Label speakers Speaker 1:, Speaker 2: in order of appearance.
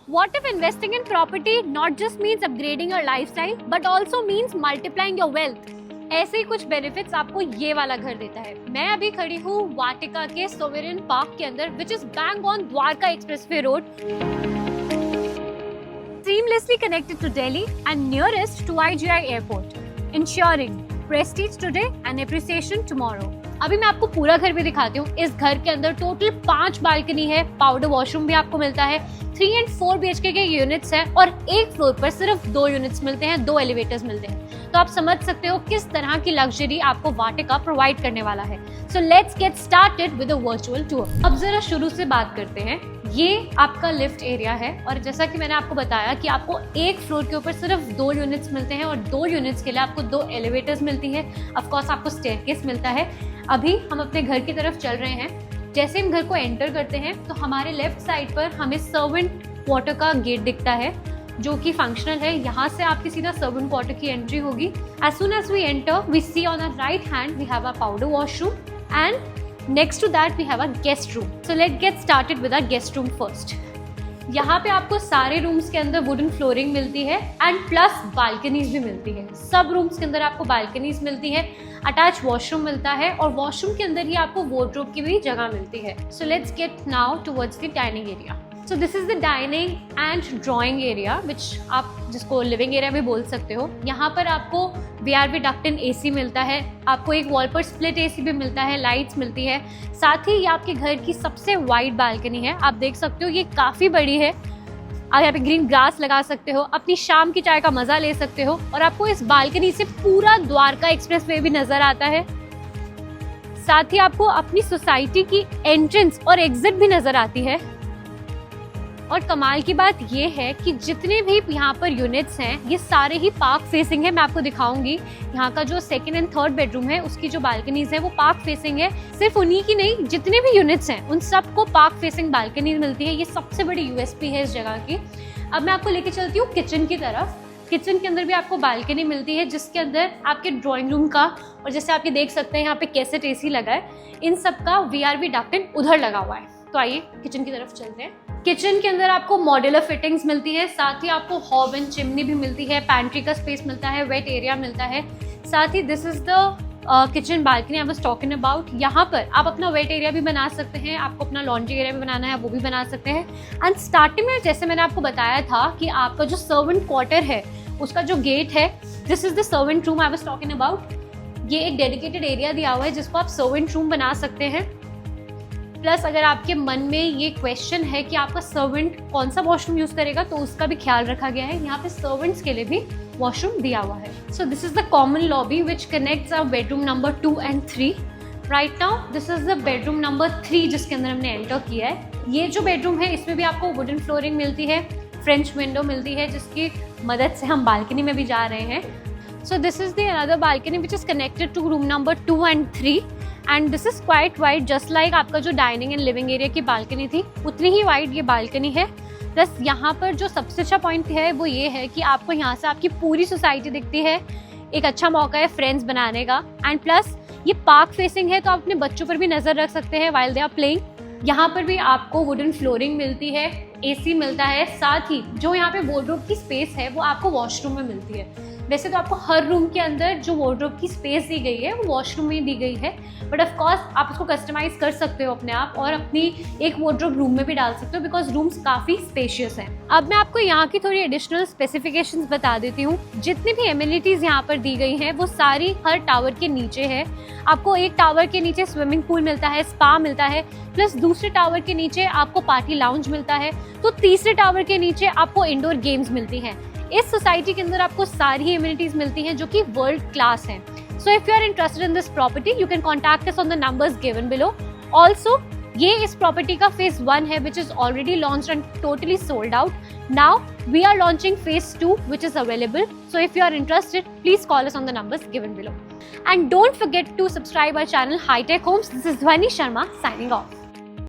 Speaker 1: What if investing in property not just means upgrading your lifestyle but also means multiplying your wealth? ऐसे ही कुछ benefits आपको ये वाला घर देता है। मैं अभी खड़ी हूँ वाटिका के सोवेरियन पार्क के अंदर, which is bang on Dwarka expressway road, seamlessly connected to Delhi and nearest to IGI airport, ensuring prestige today and appreciation tomorrow. अभी मैं आपको पूरा घर भी दिखाती हूँ। इस घर के अंदर टोटल 5 बालकनी है, पाउडर वॉशरूम भी आपको मिलता है, 3 and 4 BHK के यूनिट्स हैं और एक फ्लोर पर सिर्फ 2 यूनिट्स मिलते हैं, 2 एलिवेटर्स मिलते हैं। तो आप समझ सकते हो किस तरह की लग्जरी आपको वाटिका प्रोवाइड करने वाला है। So let's get started with a virtual tour. अब जरा शुरू से बात करते हैं। ये आपका लिफ्ट एरिया है और जैसा कि मैंने आपको बताया कि आपको एक फ्लोर के ऊपर सिर्फ 2 यूनिट्स मिलते हैं और 2 यूनिट्स के लिए आपको 2 एलिवेटर्स मिलती है। ऑफ कोर्स आपको स्टेयरकेस मिलता है। अभी हम अपने घर की तरफ चल रहे हैं। जैसे हम घर को एंटर करते हैं तो हमारे लेफ्ट साइड पर हमें सर्वेंट क्वार्टर का गेट दिखता है जो कि फंक्शनल है। यहाँ से आपकी सीधा सर्वेंट क्वार्टर की एंट्री होगी। As soon as we enter we see on our right hand we have a powder washroom and next to that we have a guest room. So let's get started with our guest room first. यहाँ पे आपको सारे rooms के अंदर wooden flooring मिलती है and plus balconies भी मिलती है। सब रूम्स के अंदर आपको बालकनीज मिलती है, अटैच वॉशरूम मिलता है और वॉशरूम के अंदर ही आपको वार्डरोब की भी जगह मिलती है। So let's get now towards the dining area. So this is the dining and drawing area which आप जिसको लिविंग एरिया भी बोल सकते हो। यहाँ पर आपको VRV डक्ट इन AC मिलता है, आपको एक वॉल पर स्प्लिट AC भी मिलता है, लाइट्स मिलती है। साथ ही ये आपके घर की सबसे वाइड बालकनी है। आप देख सकते हो ये काफ़ी बड़ी है। आप यहाँ पे ग्रीन ग्रास लगा सकते हो, अपनी शाम की चाय का मज़ा ले सकते हो और आपको इस बालकनी से पूरा द्वारका एक्सप्रेसवे भी नज़र आता है। साथ ही आपको अपनी सोसाइटी की एंट्रेंस और एग्जिट भी नज़र आती है। और कमाल की बात ये है कि जितने भी यहाँ पर यूनिट्स हैं ये सारे ही पार्क फेसिंग है। मैं आपको दिखाऊंगी यहाँ का जो 2nd and 3rd बेडरूम है उसकी जो बालकनीज है वो पार्क फेसिंग है। सिर्फ उन्हीं की नहीं, जितने भी यूनिट्स हैं उन सबको पार्क फेसिंग बालकनीज मिलती है। ये सबसे बड़ी USP है इस जगह की। अब मैं आपको लेके चलती हूँ किचन की तरफ। किचन के अंदर भी आपको बालकनी मिलती है जिसके अंदर आपके ड्राइंग रूम का और जैसे आप ये देख सकते हैं यहाँ पे कैसेट AC लगा है, इन सब का VRV डक्ट इन उधर लगा हुआ है। तो आइए किचन की तरफ चलते हैं। किचन के अंदर आपको मॉड्यूलर फिटिंग्स मिलती है, साथ ही आपको हॉब एंड चिमनी भी मिलती है, पैंट्री का स्पेस मिलता है, वेट एरिया मिलता है। साथ ही this is the kitchen balcony I was talking about. यहाँ पर आप अपना वेट एरिया भी बना सकते हैं, आपको अपना लॉन्ड्री एरिया भी बनाना है वो भी बना सकते हैं। एंड स्टार्टिंग में जैसे मैंने आपको बताया था कि आपका जो सर्वेंट क्वार्टर है उसका जो गेट है, this is the servant room I was talking about. ये एक डेडिकेटेड एरिया दिया हुआ है जिसको आप सर्वेंट रूम बना सकते हैं। प्लस अगर आपके मन में ये क्वेश्चन है कि आपका सर्वेंट कौन सा वॉशरूम यूज करेगा तो उसका भी ख्याल रखा गया है। यहाँ पे सर्वेंट्स के लिए भी वॉशरूम दिया हुआ है। So this is the common lobby which connects our bedroom number 2 and 3। Right now this is the bedroom number 3 जिसके अंदर हमने एंटर किया है। ये जो बेडरूम है इसमें भी आपको वुडन फ्लोरिंग मिलती है, फ्रेंच विंडो मिलती है जिसकी मदद से हम बालकनी में भी जा रहे हैं। So this is the another balcony which is connected to room number 2 and 3 and this is quite wide just like आपका जो डाइनिंग एंड लिविंग एरिया की बालकनी थी उतनी ही वाइड ये बालकनी है। प्लस यहाँ पर जो सबसे अच्छा पॉइंट है वो ये है कि आपको यहाँ से आपकी पूरी सोसाइटी दिखती है। एक अच्छा मौका है फ्रेंड्स बनाने का। एंड प्लस ये पार्क फेसिंग है तो आप अपने बच्चों पर भी नज़र रख सकते हैं वाइल दे आर प्लेइंग। यहाँ पर भी आपको वुडन फ्लोरिंग मिलती है, AC मिलता है। साथ ही जो यहाँ पे वार्डरोब की स्पेस है वो आपको वॉशरूम में मिलती है। वैसे तो आपको हर रूम के अंदर जो वार्डरोब की स्पेस दी गई है वो वॉशरूम में दी गई है, बट ऑफ कोर्स आप उसको कस्टमाइज कर सकते हो अपने आप और अपनी एक वार्डरोब रूम में भी डाल सकते हो बिकॉज रूम्स काफ़ी स्पेशियस हैं। अब मैं आपको यहाँ की थोड़ी एडिशनल स्पेसिफिकेशंस बता देती हूँ। जितनी भी एमिनिटीज़ यहाँ पर दी गई हैं वो सारी हर टावर के नीचे है। आपको एक टावर के नीचे स्विमिंग पूल मिलता है, स्पा मिलता है, प्लस दूसरे टावर के नीचे आपको पार्टी लाउंज मिलता है, तो तीसरे टावर के नीचे आपको इंडोर गेम्स मिलती हैं। इस सोसाइटी के अंदर आपको सारी एमिनिटीज मिलती हैं जो कि वर्ल्ड क्लास हैं। So if you are interested in this property you can contact us on the numbers given below. Also ये इस प्रॉपर्टी का फेज 1 है which is already launched and totally sold out. Now we are launching phase 2 which is available. So if you are interested please call us on the numbers given below and don't forget to subscribe our channel Hitech Homes. This is ध्वनि Sharma signing off.